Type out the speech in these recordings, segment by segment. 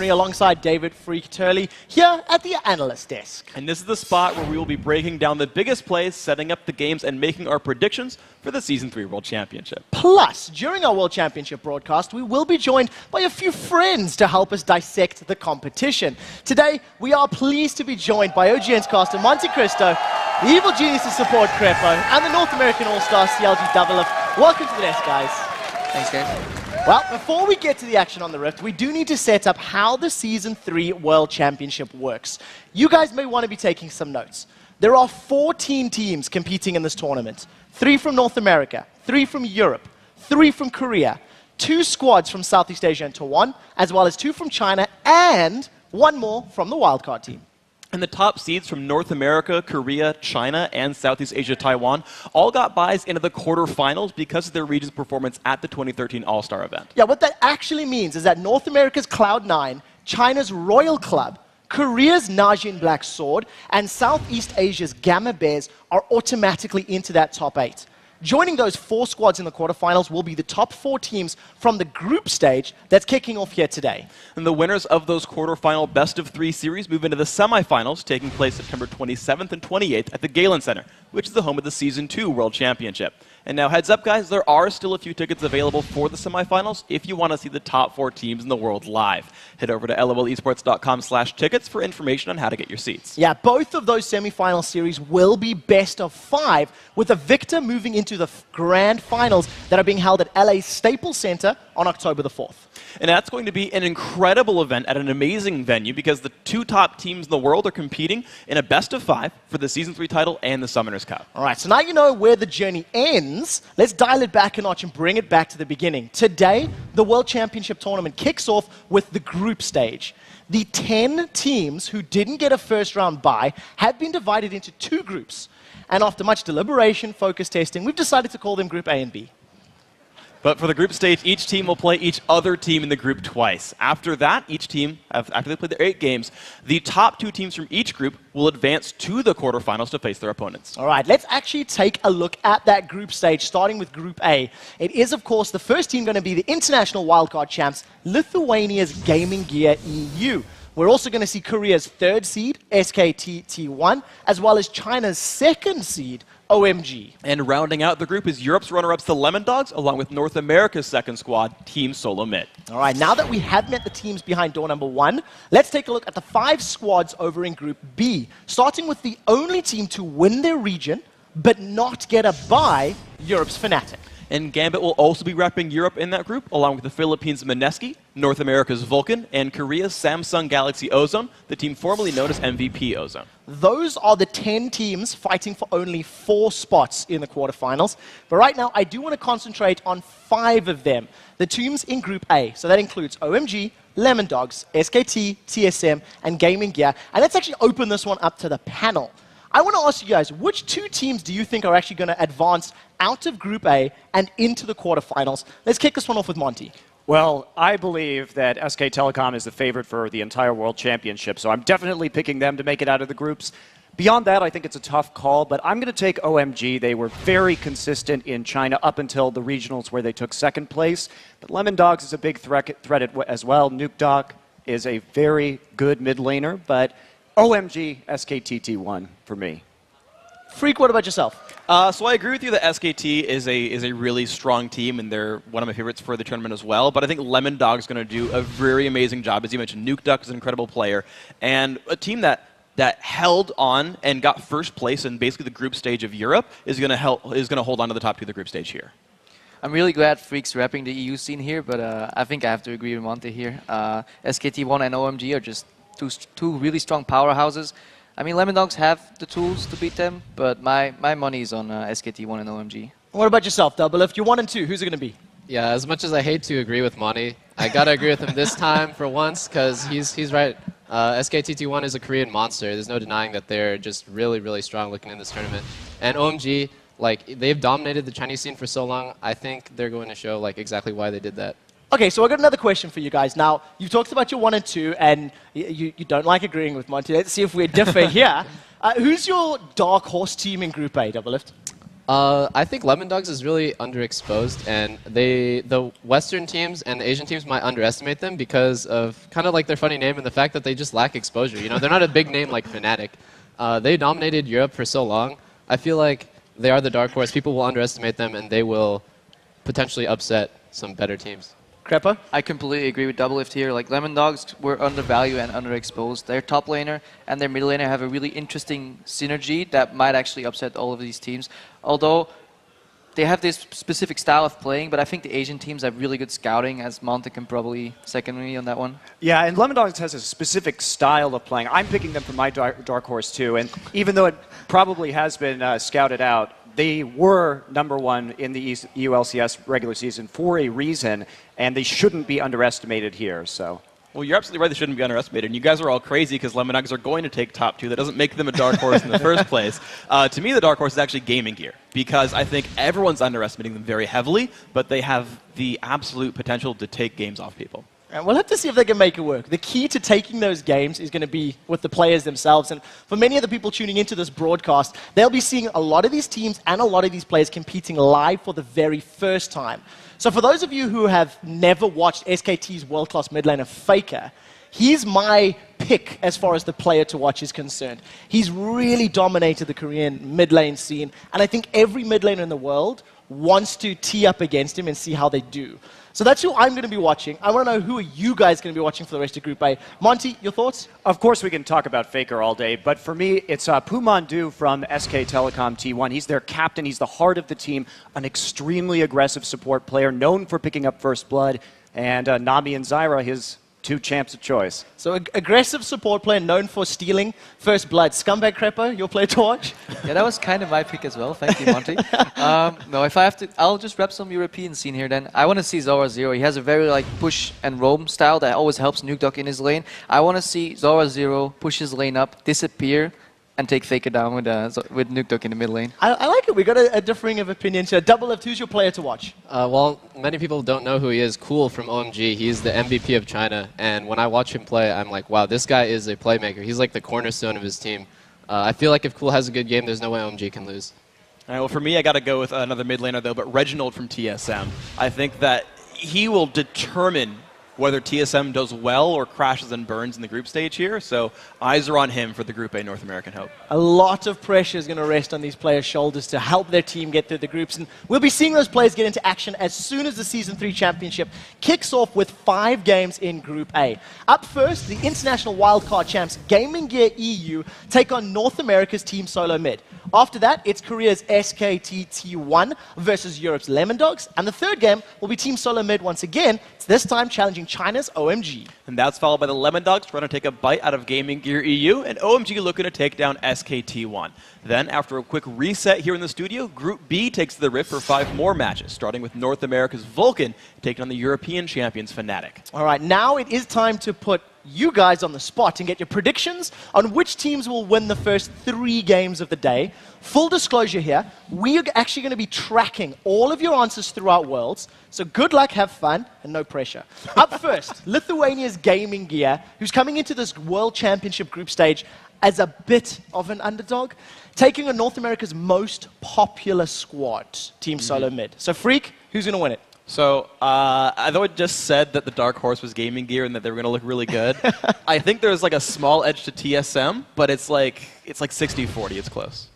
alongside David Freak Turley here at the analyst desk. And this is the spot where we will be breaking down the biggest plays, setting up the games, and making our predictions for the Season 3 World Championship. Plus, during our World Championship broadcast, we will be joined by a few friends to help us dissect the competition. Today, we are pleased to be joined by OGN's caster Monte Cristo, the Evil Geniuses support Crepo, and the North American All-Star CLG Doublelift. Welcome to the desk, guys. Thanks, guys. Well, before we get to the action on the Rift, we do need to set up how the Season 3 World Championship works. You guys may want to be taking some notes. There are 14 teams competing in this tournament. 3 from North America, 3 from Europe, 3 from Korea, 2 squads from Southeast Asia and Taiwan, as well as 2 from China, and 1 more from the wildcard team. And the top seeds from North America, Korea, China, and Southeast Asia, Taiwan, all got buys into the quarterfinals because of their region's performance at the 2013 All-Star event. Yeah, what that actually means is that North America's Cloud9, China's Royal Club, Korea's Najin Black Sword, and Southeast Asia's Gamma Bears are automatically into that top 8. Joining those 4 squads in the quarterfinals will be the top 4 teams from the group stage that's kicking off here today. And the winners of those quarterfinal best-of-3 series move into the semifinals, taking place September 27th and 28th at the Galen Center, which is the home of the Season 2 World Championship. And now, heads up, guys, there are still a few tickets available for the semifinals if you want to see the top 4 teams in the world live. Head over to lolesports.com/tickets for information on how to get your seats. Yeah, both of those semifinal series will be best of 5, with a victor moving into the grand finals that are being held at LA's Staples Center on October the 4th. And that's going to be an incredible event at an amazing venue because the 2 top teams in the world are competing in a best-of-5 for the Season 3 title and the Summoners Cup. All right, so now you know where the journey ends. Let's dial it back a notch and bring it back to the beginning. Today, the World Championship tournament kicks off with the group stage. The 10 teams who didn't get a first-round bye have been divided into 2 groups. And after much deliberation, focus testing, we've decided to call them Group A and B. But for the group stage, each team will play each other team in the group twice. After that, each team, after they play their 8 games, the top 2 teams from each group will advance to the quarterfinals to face their opponents. All right, let's actually take a look at that group stage, starting with Group A. It is, of course, the first team going to be the international wildcard champs, Lithuania's Gaming Gear EU. We're also going to see Korea's 3rd seed, SKT T1, as well as China's 2nd seed, OMG. And rounding out the group is Europe's runner-ups, the Lemon Dogs, along with North America's 2nd squad, Team Solo Mid. All right, now that we have met the teams behind door number 1, let's take a look at the 5 squads over in Group B, starting with the only team to win their region, but not get a bye, Europe's Fnatic. And Gambit will also be repping Europe in that group, along with the Philippines' Mineski, North America's Vulcan, and Korea's Samsung Galaxy Ozone, the team formerly known as MVP Ozone. Those are the 10 teams fighting for only 4 spots in the quarterfinals. But right now, I do want to concentrate on 5 of them. The teams in Group A. So that includes OMG, Lemon Dogs, SKT, TSM, and Gaming Gear. And let's actually open this one up to the panel. I want to ask you guys, which 2 teams do you think are actually going to advance out of Group A and into the quarterfinals? Let's kick this one off with Monty. Well, I believe that SK Telecom is the favorite for the entire World Championship, so I'm definitely picking them to make it out of the groups. Beyond that, I think it's a tough call, but I'm going to take OMG. They were very consistent in China up until the regionals where they took 2nd place. But Lemon Dogs is a big threat as well. Nuke Dog is a very good mid laner, but OMG, SKTT1 for me. Freak, what about yourself? So I agree with you that SKT is a really strong team, and they're one of my favorites for the tournament as well. But I think Lemon Dog's going to do a very amazing job. As you mentioned, Nuke Duck is an incredible player, and a team that held on and got 1st place in basically the group stage of Europe is going to hold on to the top 2 of the group stage here. I'm really glad Freak's repping the EU scene here, but I think I have to agree with Monte here. SKT1 and OMG are just two really strong powerhouses. I mean, Lemon Dogs have the tools to beat them, but my money is on SKT1 and OMG. What about yourself, Doublelift? You're 1 and 2. Who's it going to be? Yeah, as much as I hate to agree with Monty, I got to agree with him this time for once, because he's right. SKTT1 is a Korean monster. There's no denying that they're just really, really strong looking in this tournament. And OMG, like, they've dominated the Chinese scene for so long. I think they're going to show like exactly why they did that. Okay, so I got another question for you guys. Now, you've talked about your 1 and 2, and you don't like agreeing with Monty. Let's see if we differ here. Who's your dark horse team in Group A, Doublelift? I think Lemon Dogs is really underexposed, and the Western teams and the Asian teams might underestimate them because of kind of like their funny name and the fact that they just lack exposure. You know, they're not a big name like Fnatic. They dominated Europe for so long. I feel like they are the dark horse. People will underestimate them, and they will potentially upset some better teams. Crepper? I completely agree with Doublelift here. Like, Lemon Dogs were undervalued and underexposed. Their top laner and their mid laner have a really interesting synergy that might actually upset all of these teams. Although they have this specific style of playing, but I think the Asian teams have really good scouting, as Monte can probably second me on that one. Yeah, and Lemon Dogs has a specific style of playing. I'm picking them for my dark horse too, and even though it probably has been scouted out, they were #1 in the EULCS regular season for a reason, and they shouldn't be underestimated here. So. Well, you're absolutely right. They shouldn't be underestimated. And you guys are all crazy because Lemon Dogs are going to take top 2. That doesn't make them a dark horse in the first place. To me, the dark horse is actually Gaming Gear because I think everyone's underestimating them very heavily, but they have the absolute potential to take games off people. And we'll have to see if they can make it work. The key to taking those games is going to be with the players themselves. And for many of the people tuning into this broadcast, they'll be seeing a lot of these teams and a lot of these players competing live for the very first time. So for those of you who have never watched SKT's world-class mid laner, Faker, he's my pick as far as the player to watch is concerned. He's really dominated the Korean mid lane scene, and I think every mid laner in the world wants to tee up against him and see how they do. So that's who I'm going to be watching. I want to know who are you guys going to be watching for the rest of Group A. Monty, your thoughts? Of course we can talk about Faker all day, but for me, it's Pumandu from SK Telecom T1. He's their captain. He's the heart of the team, an extremely aggressive support player, known for picking up First Blood, and Nami and Zyra, his 2 champs of choice. So aggressive support player known for stealing First Blood. Scumbag Crepper, your player to watch? Yeah, that was kind of my pick as well. Thank you, Monty. No, if I have to, I'll just grab some European scene here then. I want to see Zora Zero. He has a very like push and roam style that always helps Nukeduck in his lane. I want to see Zora Zero push his lane up, disappear, and take Faker down with Nukeduck in the mid lane. I like it. We got a differing of opinions here. Doublelift, who's your player to watch? Well, many people don't know who he is. Cool from OMG. He's the MVP of China. And when I watch him play, I'm like, wow, this guy is a playmaker. He's like the cornerstone of his team. I feel like if Cool has a good game, there's no way OMG can lose. All right, well, for me, I got to go with another mid laner, though, but Reginald from TSM. I think that he will determine whether TSM does well or crashes and burns in the group stage here. So eyes are on him for the Group A North American Hope. A lot of pressure is going to rest on these players' shoulders to help their team get through the groups. And we'll be seeing those players get into action as soon as the Season 3 Championship kicks off with 5 games in Group A. Up first, the international wildcard champs Gaming Gear EU take on North America's Team Solo Mid. After that, it's Korea's SKT T1 versus Europe's Lemon Dogs. And the third game will be Team Solo Mid once again, this time challenging China's OMG. And that's followed by the Lemon Dogs trying to take a bite out of Gaming Gear EU, and OMG looking to take down SKT1. Then, after a quick reset here in the studio, Group B takes the Rift for 5 more matches, starting with North America's Vulcan taking on the European champions Fnatic. All right, now it is time to put you guys on the spot and get your predictions on which teams will win the first 3 games of the day. Full disclosure here, we are actually going to be tracking all of your answers throughout Worlds, so good luck, have fun, and no pressure. Up first, Lithuania's Gaming Gear, who's coming into this World Championship group stage as a bit of an underdog, taking on North America's most popular squad, Team Solo Mid. So Freak, who's going to win it? So, although it just said that the dark horse was Gaming Gear and that they were going to look really good, I think there's like a small edge to TSM, but it's like 60-40. It's close.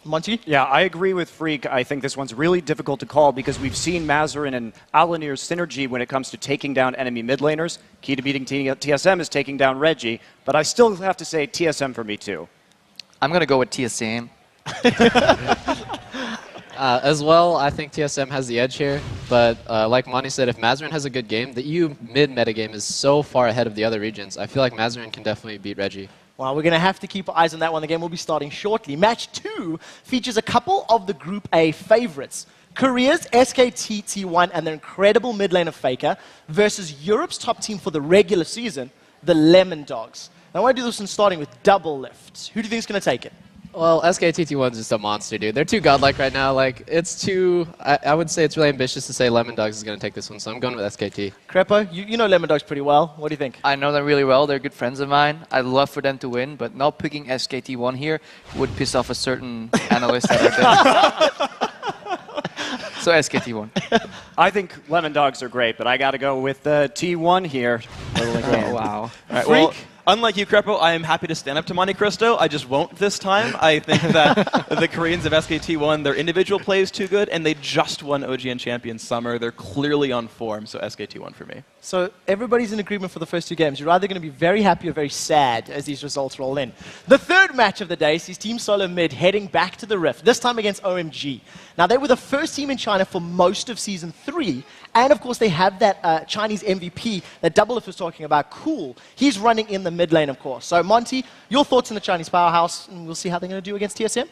Monty? Yeah, I agree with Freak. I think this one's really difficult to call because we've seen Mazarin and Alanir's synergy when it comes to taking down enemy mid laners. Key to beating TSM is taking down Reggie, but I still have to say TSM for me too. I'm going to go with TSM. As well, I think TSM has the edge here, but like Monty said, if Mazarin has a good game, the EU mid-meta game is so far ahead of the other regions. I feel like Mazarin can definitely beat Reggie. Well, we're going to have to keep our eyes on that one. The game will be starting shortly. Match 2 features a couple of the Group A favorites. Korea's SKT T1 and their incredible mid laner Faker versus Europe's top team for the regular season, the Lemon Dogs. Now, I want to do this one starting with Doublelift. Who do you think is going to take it? Well, SKT1 is just a monster, dude. They're too godlike right now. Like, it's too... I would say it's really ambitious to say Lemon Dogs is going to take this one, so I'm going with SKT. Creppo, you know Lemon Dogs pretty well. What do you think? I know them really well. They're good friends of mine. I'd love for them to win, but not picking SKT1 here would piss off a certain analyst out there. So SKT1. I think Lemon Dogs are great, but I got to go with T1 here. Oh, wow. All right, well, unlike you, Crepo, I am happy to stand up to Monte Cristo. I just won't this time. I think that the Koreans of SKT1, their individual play is too good, and they just won OGN Champions Summer. They're clearly on form, so SKT1 for me. So everybody's in agreement for the first two games. You're either going to be very happy or very sad as these results roll in. The third match of the day sees Team Solo Mid heading back to the Rift, this time against OMG. Now, they were the first team in China for most of Season 3, and of course they have that Chinese MVP that Doublelift was talking about, Cool. He's running in the mid lane, of course. So, Monty, your thoughts on the Chinese powerhouse, and we'll see how they're going to do against TSM?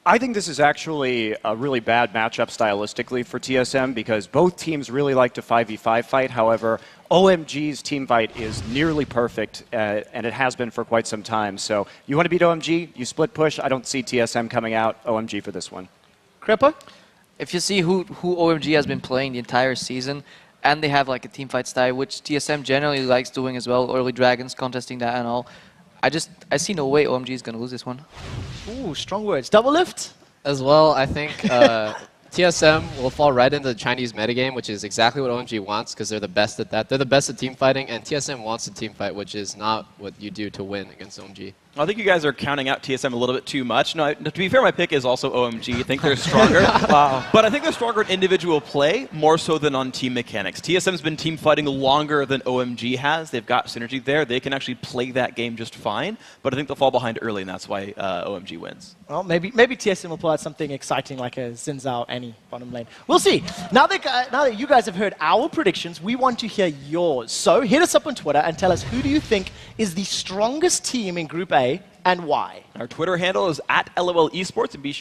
I think this is actually a really bad matchup stylistically for TSM because both teams really like to 5v5 fight. However, OMG's team fight is nearly perfect, and it has been for quite some time. So you want to beat OMG, you split push. I don't see TSM coming out. OMG for this one. Crepo? If you see who OMG has been playing the entire season, and they have like a team fight style, which TSM generally likes doing as well, early dragons, contesting that and all, I see no way OMG is going to lose this one. Ooh, strong words. Doublelift? As well, I think TSM will fall right into the Chinese metagame, which is exactly what OMG wants because they're the best at that. They're the best at team fighting, and TSM wants a team fight, which is not what you do to win against OMG. I think you guys are counting out TSM a little bit too much. No, to be fair, my pick is also OMG. I think they're stronger. But I think they're stronger in individual play, more so than on team mechanics. TSM's been team fighting longer than OMG has. They've got synergy there. They can actually play that game just fine. But I think they'll fall behind early, and that's why OMG wins. Well, maybe TSM will pull out something exciting like a Xin Zhao Annie bottom lane. We'll see. Now that you guys have heard our predictions, we want to hear yours. So hit us up on Twitter and tell us who do you think is the strongest team in Group A and why. Our Twitter handle is @LOL Esports, and be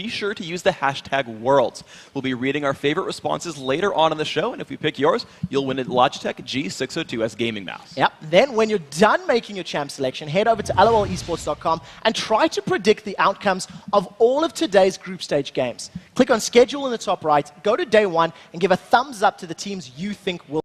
sure to use the hashtag Worlds. We'll be reading our favorite responses later on in the show, and if we pick yours, you'll win a Logitech G602S gaming mouse. Yep. Then, when you're done making your champ selection, head over to lolesports.com and try to predict the outcomes of all of today's group stage games. Click on Schedule in the top right, go to day 1, and give a thumbs up to the teams you think will